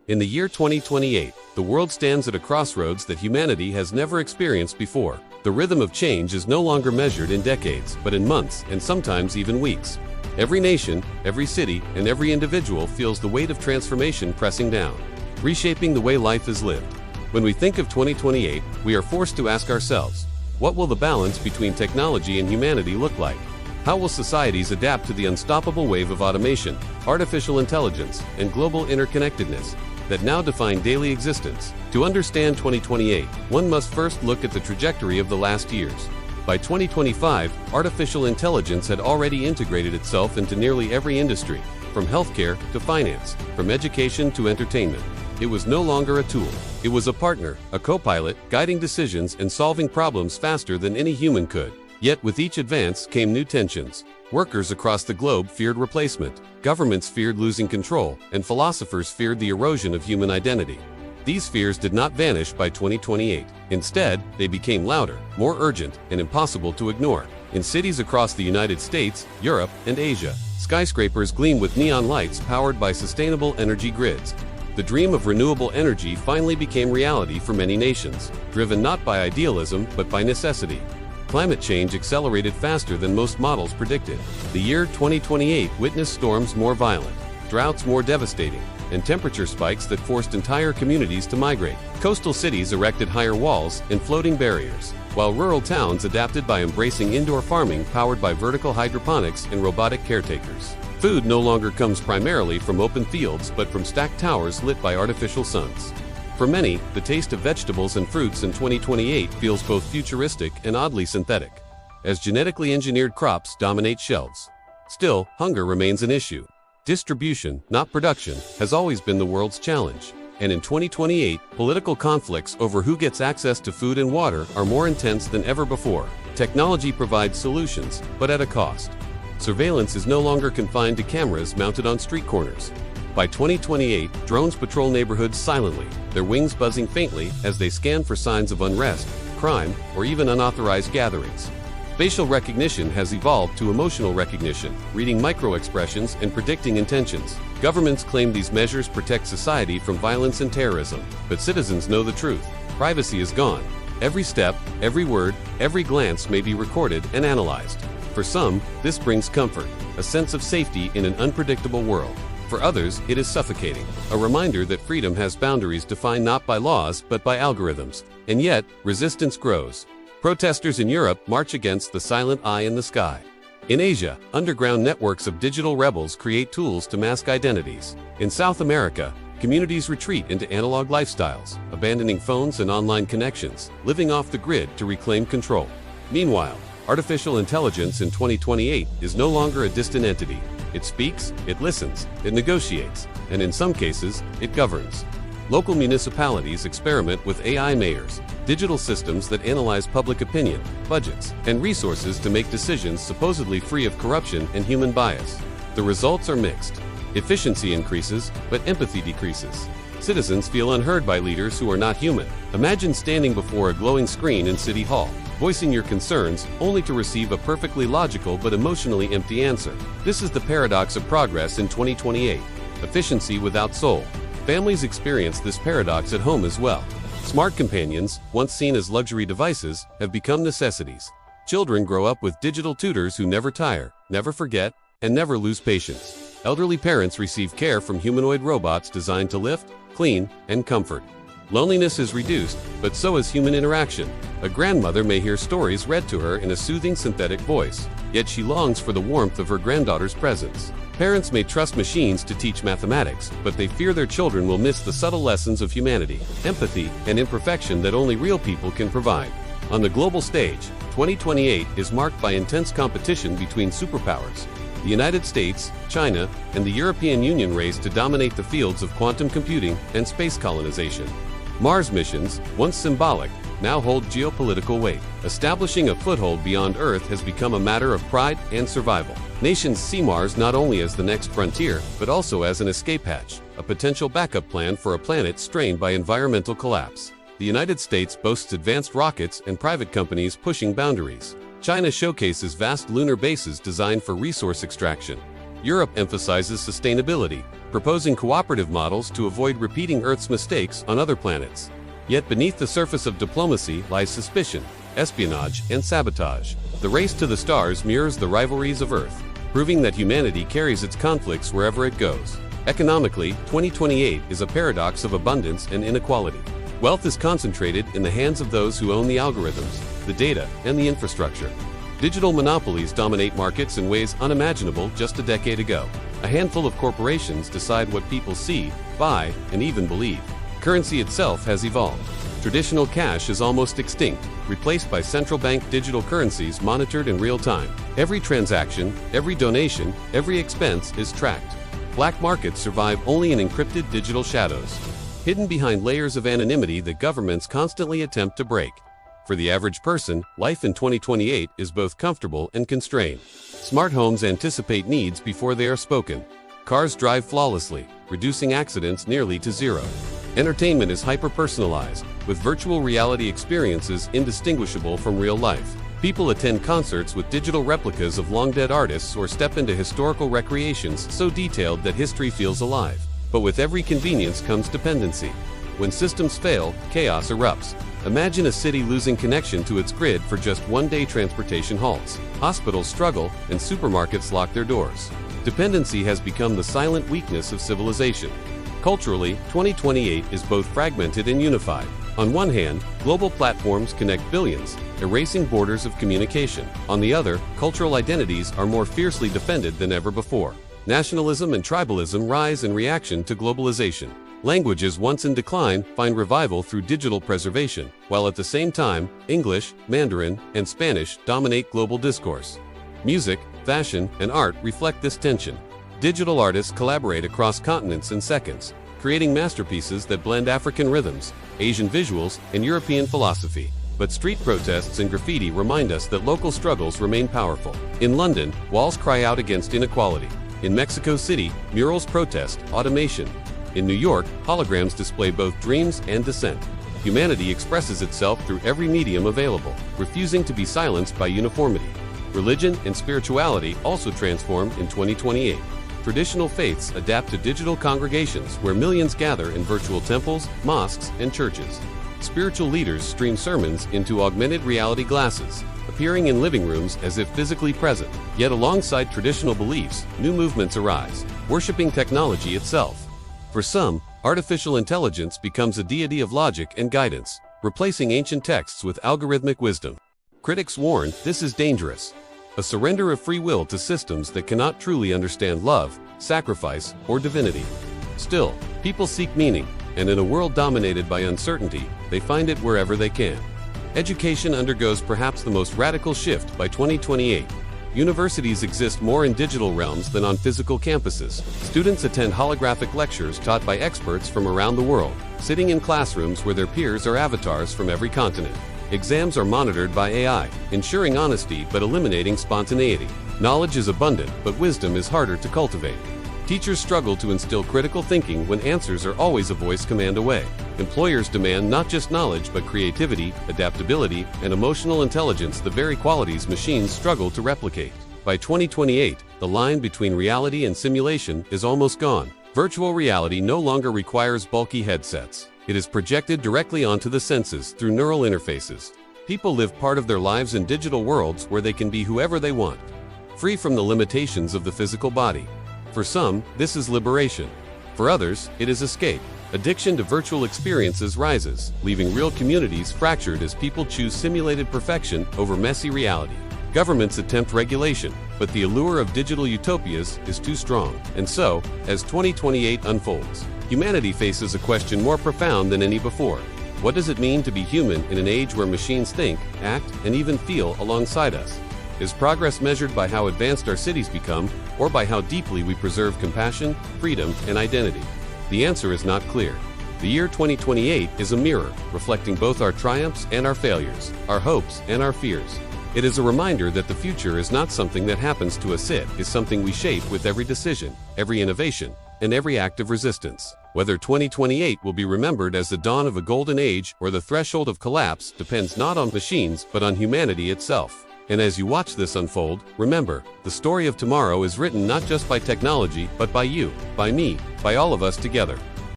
In the year 2028, the world stands at a crossroads that humanity has never experienced before. The rhythm of change is no longer measured in decades, but in months and sometimes even weeks. Every nation, every city, and every individual feels the weight of transformation pressing down, reshaping the way life is lived. When we think of 2028, we are forced to ask ourselves, what will the balance between technology and humanity look like? How will societies adapt to the unstoppable wave of automation, artificial intelligence, and global interconnectedness that now define daily existence? To understand 2028, one must first look at the trajectory of the last years. By 2025, artificial intelligence had already integrated itself into nearly every industry, from healthcare to finance, from education to entertainment. It was no longer a tool. It was a partner, a co-pilot, guiding decisions and solving problems faster than any human could. Yet with each advance came new tensions. Workers across the globe feared replacement, governments feared losing control, and philosophers feared the erosion of human identity. These fears did not vanish by 2028. Instead, they became louder, more urgent, and impossible to ignore. In cities across the United States, Europe, and Asia, skyscrapers gleam with neon lights powered by sustainable energy grids. The dream of renewable energy finally became reality for many nations, driven not by idealism but by necessity. Climate change accelerated faster than most models predicted. The year 2028 witnessed storms more violent, droughts more devastating, and temperature spikes that forced entire communities to migrate. Coastal cities erected higher walls and floating barriers, while rural towns adapted by embracing indoor farming powered by vertical hydroponics and robotic caretakers. Food no longer comes primarily from open fields but from stacked towers lit by artificial suns. For many, the taste of vegetables and fruits in 2028 feels both futuristic and oddly synthetic, as genetically engineered crops dominate shelves. Still, hunger remains an issue. Distribution, not production, has always been the world's challenge. And in 2028, political conflicts over who gets access to food and water are more intense than ever before. Technology provides solutions, but at a cost. Surveillance is no longer confined to cameras mounted on street corners. By 2028, drones patrol neighborhoods silently, their wings buzzing faintly as they scan for signs of unrest, crime, or even unauthorized gatherings. Facial recognition has evolved to emotional recognition, reading micro-expressions and predicting intentions. Governments claim these measures protect society from violence and terrorism, but citizens know the truth. Privacy is gone. Every step, every word, every glance may be recorded and analyzed. For some, this brings comfort, a sense of safety in an unpredictable world. For others, it is suffocating, a reminder that freedom has boundaries defined not by laws but by algorithms. And yet, resistance grows. Protesters in Europe march against the silent eye in the sky. In Asia, underground networks of digital rebels create tools to mask identities. In South America, communities retreat into analog lifestyles, abandoning phones and online connections, living off the grid to reclaim control. Meanwhile, artificial intelligence in 2028 is no longer a distant entity. It speaks, it listens, it negotiates, and in some cases, it governs. Local municipalities experiment with AI mayors, digital systems that analyze public opinion, budgets, and resources to make decisions supposedly free of corruption and human bias. The results are mixed. Efficiency increases, but empathy decreases. Citizens feel unheard by leaders who are not human. Imagine standing before a glowing screen in City Hall, voicing your concerns only to receive a perfectly logical but emotionally empty answer. This is the paradox of progress in 2028. Efficiency without soul. Families experience this paradox at home as well. Smart companions, once seen as luxury devices, have become necessities. Children grow up with digital tutors who never tire, never forget, and never lose patience. Elderly parents receive care from humanoid robots designed to lift, clean, and comfort. Loneliness is reduced, but so is human interaction. A grandmother may hear stories read to her in a soothing synthetic voice, yet she longs for the warmth of her granddaughter's presence. Parents may trust machines to teach mathematics, but they fear their children will miss the subtle lessons of humanity, empathy, and imperfection that only real people can provide. On the global stage, 2028 is marked by intense competition between superpowers. The United States, China, and the European Union race to dominate the fields of quantum computing and space colonization. Mars missions, once symbolic, now hold geopolitical weight. Establishing a foothold beyond Earth has become a matter of pride and survival. Nations see Mars not only as the next frontier, but also as an escape hatch, a potential backup plan for a planet strained by environmental collapse. The United States boasts advanced rockets and private companies pushing boundaries. China showcases vast lunar bases designed for resource extraction. Europe emphasizes sustainability, proposing cooperative models to avoid repeating Earth's mistakes on other planets. Yet beneath the surface of diplomacy lies suspicion, espionage, and sabotage. The race to the stars mirrors the rivalries of Earth, proving that humanity carries its conflicts wherever it goes. Economically, 2028 is a paradox of abundance and inequality. Wealth is concentrated in the hands of those who own the algorithms, the data, and the infrastructure. Digital monopolies dominate markets in ways unimaginable just a decade ago. A handful of corporations decide what people see, buy, and even believe. Currency itself has evolved. Traditional cash is almost extinct, replaced by central bank digital currencies monitored in real time. Every transaction, every donation, every expense is tracked. Black markets survive only in encrypted digital shadows, hidden behind layers of anonymity that governments constantly attempt to break. For the average person, life in 2028 is both comfortable and constrained. Smart homes anticipate needs before they are spoken. Cars drive flawlessly, reducing accidents nearly to zero. Entertainment is hyper-personalized, with virtual reality experiences indistinguishable from real life. People attend concerts with digital replicas of long-dead artists or step into historical recreations so detailed that history feels alive. But with every convenience comes dependency. When systems fail, chaos erupts. Imagine a city losing connection to its grid for just one-day transportation halts. Hospitals struggle, and supermarkets lock their doors. Dependency has become the silent weakness of civilization. Culturally, 2028 is both fragmented and unified. On one hand, global platforms connect billions, erasing borders of communication. On the other, cultural identities are more fiercely defended than ever before. Nationalism and tribalism rise in reaction to globalization. Languages once in decline find revival through digital preservation, while at the same time, English, Mandarin, and Spanish dominate global discourse. Music, fashion, and art reflect this tension. Digital artists collaborate across continents in seconds, creating masterpieces that blend African rhythms, Asian visuals, and European philosophy. But street protests and graffiti remind us that local struggles remain powerful. In London, walls cry out against inequality. In Mexico City, murals protest automation. In New York, holograms display both dreams and dissent. Humanity expresses itself through every medium available, refusing to be silenced by uniformity. Religion and spirituality also transform in 2028. Traditional faiths adapt to digital congregations where millions gather in virtual temples, mosques, and churches. Spiritual leaders stream sermons into augmented reality glasses, appearing in living rooms as if physically present. Yet alongside traditional beliefs, new movements arise, worshiping technology itself. For some, artificial intelligence becomes a deity of logic and guidance, replacing ancient texts with algorithmic wisdom. Critics warn this is dangerous, a surrender of free will to systems that cannot truly understand love, sacrifice, or divinity. Still, people seek meaning, and in a world dominated by uncertainty, they find it wherever they can. Education undergoes perhaps the most radical shift by 2028. Universities exist more in digital realms than on physical campuses. Students attend holographic lectures taught by experts from around the world, sitting in classrooms where their peers are avatars from every continent. Exams are monitored by AI, ensuring honesty but eliminating spontaneity. Knowledge is abundant, but wisdom is harder to cultivate. Teachers struggle to instill critical thinking when answers are always a voice command away. Employers demand not just knowledge but creativity, adaptability, and emotional intelligence, the very qualities machines struggle to replicate. By 2028, the line between reality and simulation is almost gone. Virtual reality no longer requires bulky headsets. It is projected directly onto the senses through neural interfaces. People live part of their lives in digital worlds where they can be whoever they want, free from the limitations of the physical body. For some, this is liberation. For others, it is escape. Addiction to virtual experiences rises, leaving real communities fractured as people choose simulated perfection over messy reality. Governments attempt regulation, but the allure of digital utopias is too strong. And so, as 2028 unfolds, humanity faces a question more profound than any before. What does it mean to be human in an age where machines think, act, and even feel alongside us? Is progress measured by how advanced our cities become, or by how deeply we preserve compassion, freedom, and identity? The answer is not clear. The year 2028 is a mirror, reflecting both our triumphs and our failures, our hopes and our fears. It is a reminder that the future is not something that happens to us, it is something we shape with every decision, every innovation, and every act of resistance. Whether 2028 will be remembered as the dawn of a golden age or the threshold of collapse depends not on machines but on humanity itself. And as you watch this unfold, remember, the story of tomorrow is written not just by technology, but by you, by me, by all of us together.